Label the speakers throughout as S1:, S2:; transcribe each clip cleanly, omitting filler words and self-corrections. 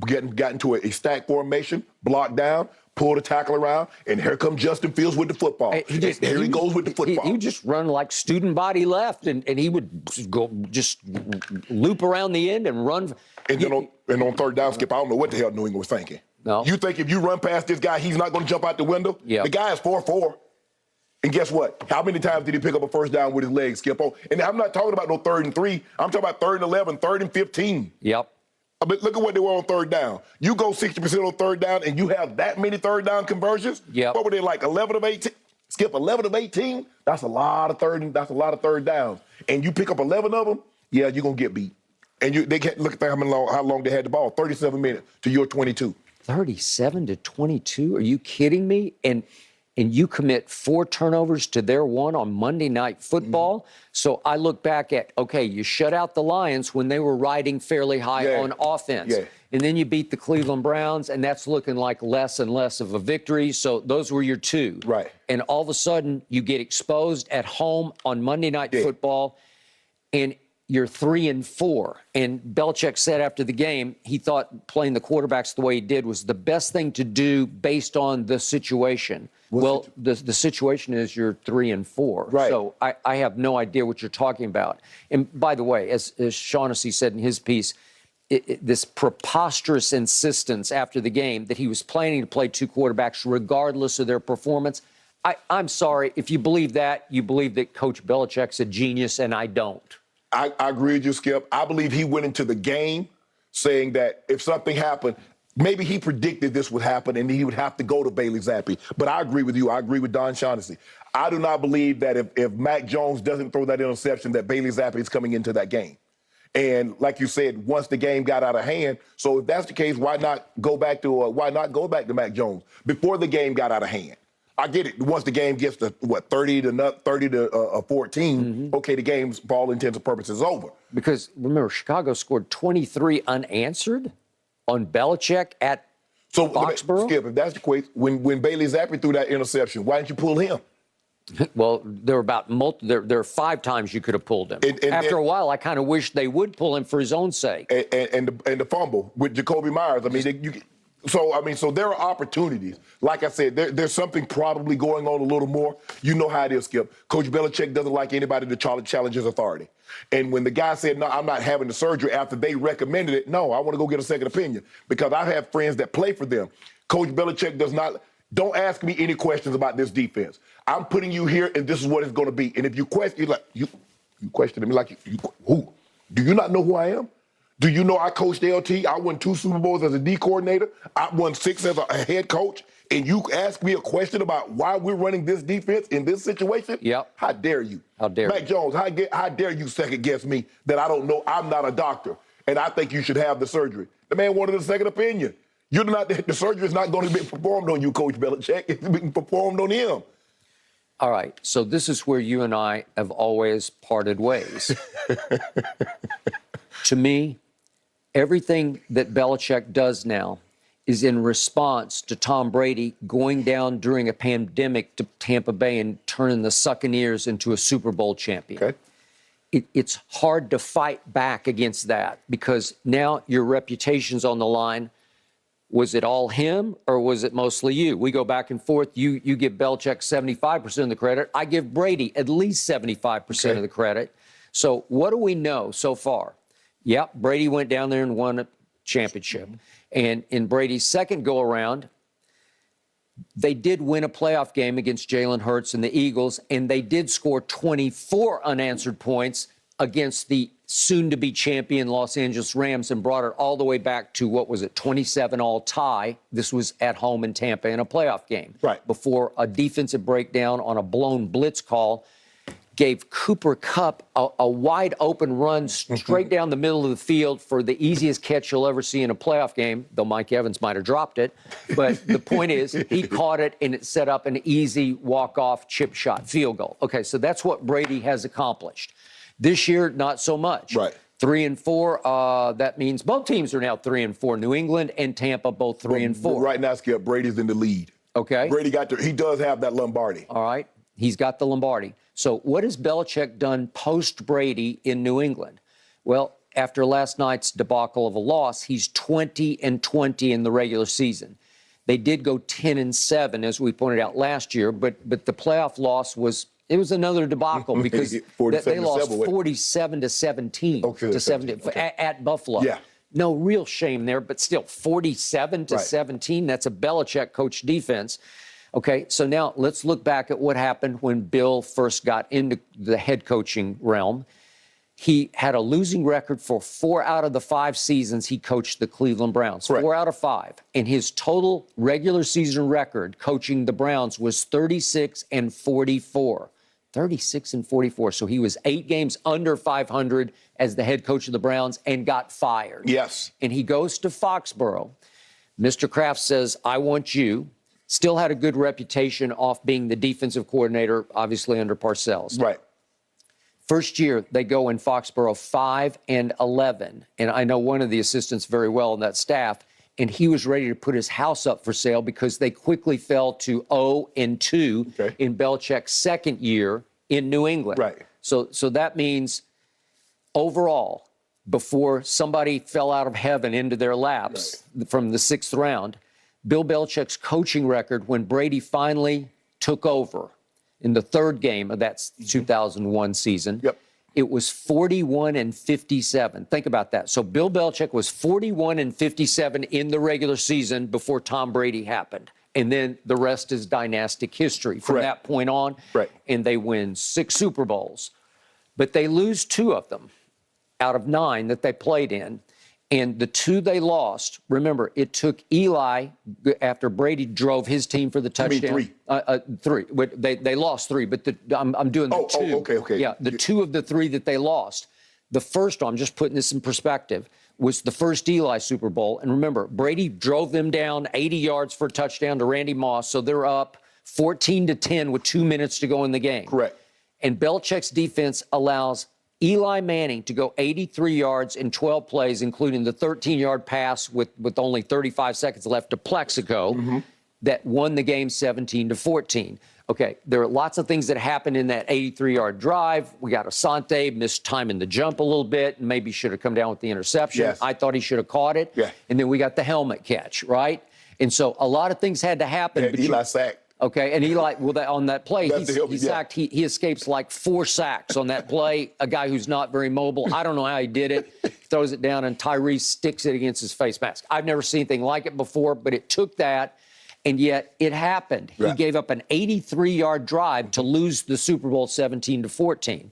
S1: got into a stack formation, blocked down, pulled a tackle around, and here comes Justin Fields with the football. Here he goes with the football.
S2: He would just run like student body left, and he would just loop around the end and run.
S1: And then on third down, Skip, I don't know what the hell New England was thinking.
S2: No.
S1: You think if you run past this guy, he's not going to jump out the window?
S2: Yeah.
S1: The guy is 4'4". And guess what? How many times did he pick up a first down with his legs, Skip? Oh, and I'm not talking about no 3rd and 3. I'm talking about 3rd and 11, 3rd and 15.
S2: Yep.
S1: But look at what they were on third down. You go 60% on third down, and you have that many third down conversions?
S2: Yep.
S1: What were they, like 11 of 18? Skip, 11 of 18? That's a lot of third downs. And you pick up 11 of them, yeah, you're going to get beat. And they can't look at how long they had the ball, 37 minutes to your 22.
S2: 37 to 22? Are you kidding me? And you commit 4 turnovers to their 1 on Monday Night Football. Mm-hmm. So I look back at, okay, you shut out the Lions when they were riding fairly high on offense. Yeah. And then you beat the Cleveland Browns, and that's looking like less and less of a victory. So those were your 2.
S1: Right.
S2: And all of a sudden, you get exposed at home on Monday Night Football, and you're 3 and 4. And Belichick said after the game, he thought playing the quarterbacks the way he did was the best thing to do based on the situation. The situation is you're 3 and 4.
S1: Right.
S2: So I have no idea what you're talking about. And by the way, as Shaughnessy said in his piece, this preposterous insistence after the game that he was planning to play 2 quarterbacks regardless of their performance. I'm sorry, if you believe that, you believe that Coach Belichick's a genius, and I don't.
S1: I agree with you, Skip. I believe he went into the game saying that if something happened, maybe he predicted this would happen and he would have to go to Bailey Zappi. But I agree with you. I agree with Don Shaughnessy. I do not believe that if Mac Jones doesn't throw that interception, that Bailey Zappi is coming into that game. And like you said, once the game got out of hand, so if that's the case, why not go back to Mac Jones before the game got out of hand? I get it. Once the game gets to 30 to 14, okay, the game's for all intents and purposes over.
S2: Because remember, Chicago scored 23 unanswered on Belichick at Foxborough.
S1: Skip, if that's the case, when Bailey Zappi threw that interception, why didn't you pull him?
S2: Well, there are 5 times you could have pulled him. After a while, I kind of wish they would pull him for his own sake.
S1: And the fumble with Jacoby Myers. I mean, so there are opportunities. Like I said, there's something probably going on a little more. You know how it is, Skip. Coach Belichick doesn't like anybody to challenge his authority. And when the guy said, no, I'm not having the surgery after they recommended it, no, I want to go get a second opinion. Because I have friends that play for them. Coach Belichick don't ask me any questions about this defense. I'm putting you here, and this is what it's going to be. And if you question, you questioning me like, who? Do you not know who I am? Do you know I coached LT? I won 2 Super Bowls as a D coordinator. I won 6 as a head coach. And you ask me a question about why we're running this defense in this situation?
S2: Yep.
S1: How dare you?
S2: How dare
S1: Mac Jones, how dare you second guess me that I don't know? I'm not a doctor, and I think you should have the surgery. The man wanted a second opinion. The surgery is not going to be performed on you, Coach Belichick. It's being performed on him.
S2: All right. So this is where you and I have always parted ways. To me, everything that Belichick does now is in response to Tom Brady going down during a pandemic to Tampa Bay and turning the Buccaneers into a Super Bowl champion.
S1: Okay.
S2: It's hard to fight back against that because now your reputation's on the line. Was it all him or was it mostly you? We go back and forth. You give Belichick 75% of the credit. I give Brady at least 75% of the credit. So what do we know so far? Yep, Brady went down there and won a championship. And in Brady's second go-around, they did win a playoff game against Jalen Hurts and the Eagles, and they did score 24 unanswered points against the soon-to-be champion Los Angeles Rams and brought it all the way back to, 27-all tie. This was at home in Tampa in a playoff game.
S1: Right.
S2: Before a defensive breakdown on a blown blitz call gave Cooper Kupp a wide-open run straight down the middle of the field for the easiest catch you'll ever see in a playoff game, though Mike Evans might have dropped it. But the point is, he caught it, and it set up an easy walk-off chip shot field goal. Okay, so that's what Brady has accomplished. This year, not so much.
S1: Right.
S2: 3 and 4. That means both teams are now 3 and 4. New England and Tampa both 3 and 4.
S1: Right now, Skip, Brady's in the lead.
S2: Okay.
S1: Brady he does have that Lombardi.
S2: All right. He's got the Lombardi. So what has Belichick done post-Brady in New England? Well, after last night's debacle of a loss, he's 20-20 in the regular season. They did go 10-7, as we pointed out last year, but the playoff loss was another debacle because they lost 47-17 to 17 at Buffalo.
S1: Yeah.
S2: No real shame there, but still 47-17. That's a Belichick coach defense. Okay, so now let's look back at what happened when Bill first got into the head coaching realm. He had a losing record for 4 out of the 5 seasons he coached the Cleveland Browns.
S1: Correct.
S2: 4 out of 5. And his total regular season record coaching the Browns was 36-44. 36-44. So he was 8 games under 500 as the head coach of the Browns and got fired.
S1: Yes.
S2: And he goes to Foxborough. Mr. Kraft says, I want you. Still had a good reputation off being the defensive coordinator, obviously under Parcells.
S1: Right.
S2: First year, they go in Foxborough 5-11. And I know one of the assistants very well on that staff, and he was ready to put his house up for sale because they quickly fell to 0-2 in Belichick's second year in New England.
S1: Right.
S2: So that means overall, before somebody fell out of heaven into their laps from the 6th round, Bill Belichick's coaching record when Brady finally took over in the 3rd game of that 2001 season, it was 41-57. Think about that. So Bill Belichick was 41-57 in the regular season before Tom Brady happened. And then the rest is dynastic history from that point on. And they win 6 Super Bowls. But they lose 2 of them out of 9 that they played in. And the 2 they lost, remember, it took Eli, after Brady drove his team for the touchdown.
S1: I mean 3.
S2: 3. They lost 3, but I'm doing the 2.
S1: Okay.
S2: Yeah, the 2 of the 3 that they lost. The first one, I'm just putting this in perspective, was the first Eli Super Bowl. And remember, Brady drove them down 80 yards for a touchdown to Randy Moss, so they're up 14-10 with 2 minutes to go in the game.
S1: Correct.
S2: And Belichick's defense allows Eli Manning to go 83 yards in 12 plays, including the 13-yard pass with only 35 seconds left to Plexico that won the game 17-14. Okay, there are lots of things that happened in that 83-yard drive. We got Asante missed time in the jump a little bit and maybe should have come down with the interception. I thought he should have caught it. And then we got the helmet catch, right? And so a lot of things had to happen.
S1: But Eli sacked.
S2: Okay, and Eli, on that play, he sacked. He escapes like 4 sacks on that play. A guy who's not very mobile. I don't know how he did it. Throws it down, and Tyrese sticks it against his face mask. I've never seen anything like it before, but it took that, and yet it happened. He gave up an 83-yard drive to lose the Super Bowl 17-14.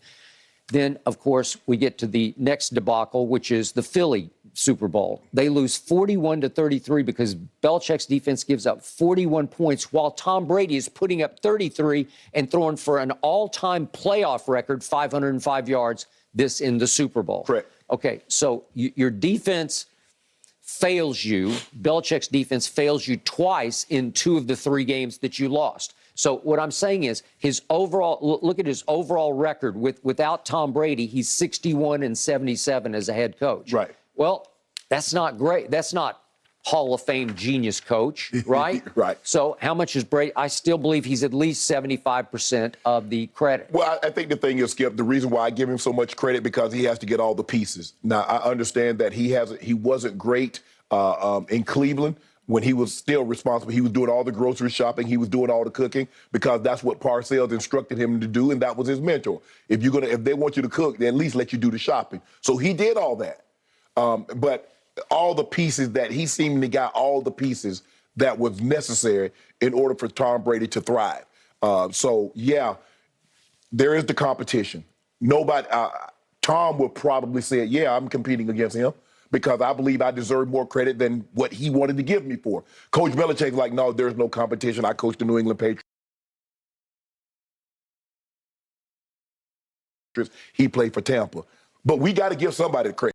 S2: Then, of course, we get to the next debacle, which is the Philly Super Bowl. They lose 41-33 because Belichick's defense gives up 41 points while Tom Brady is putting up 33 and throwing for an all-time playoff record, 505 yards, this in the Super Bowl.
S1: Correct.
S2: Okay, so your defense fails you. Belichick's defense fails you twice in 2 of the 3 games that you lost. So what I'm saying is his overall, look at his overall record without Tom Brady, he's 61-77 as a head coach.
S1: Right.
S2: Well, that's not great. That's not Hall of Fame genius coach, right?
S1: Right.
S2: So how much is Brady? I still believe he's at least 75% of the credit.
S1: Well, I think the thing is, Skip, the reason why I give him so much credit because he has to get all the pieces. Now, I understand that he wasn't great in Cleveland when he was still responsible. He was doing all the grocery shopping. He was doing all the cooking because that's what Parcells instructed him to do, and that was his mentor. If they want you to cook, they at least let you do the shopping. So he did all that. But all the pieces that he seemingly got, all the pieces that was necessary in order for Tom Brady to thrive. So, yeah, there is the competition. Nobody, Tom would probably say, yeah, I'm competing against him because I believe I deserve more credit than what he wanted to give me for. Coach Belichick's like, no, there's no competition. I coached the New England Patriots. He played for Tampa. But we got to give somebody the credit.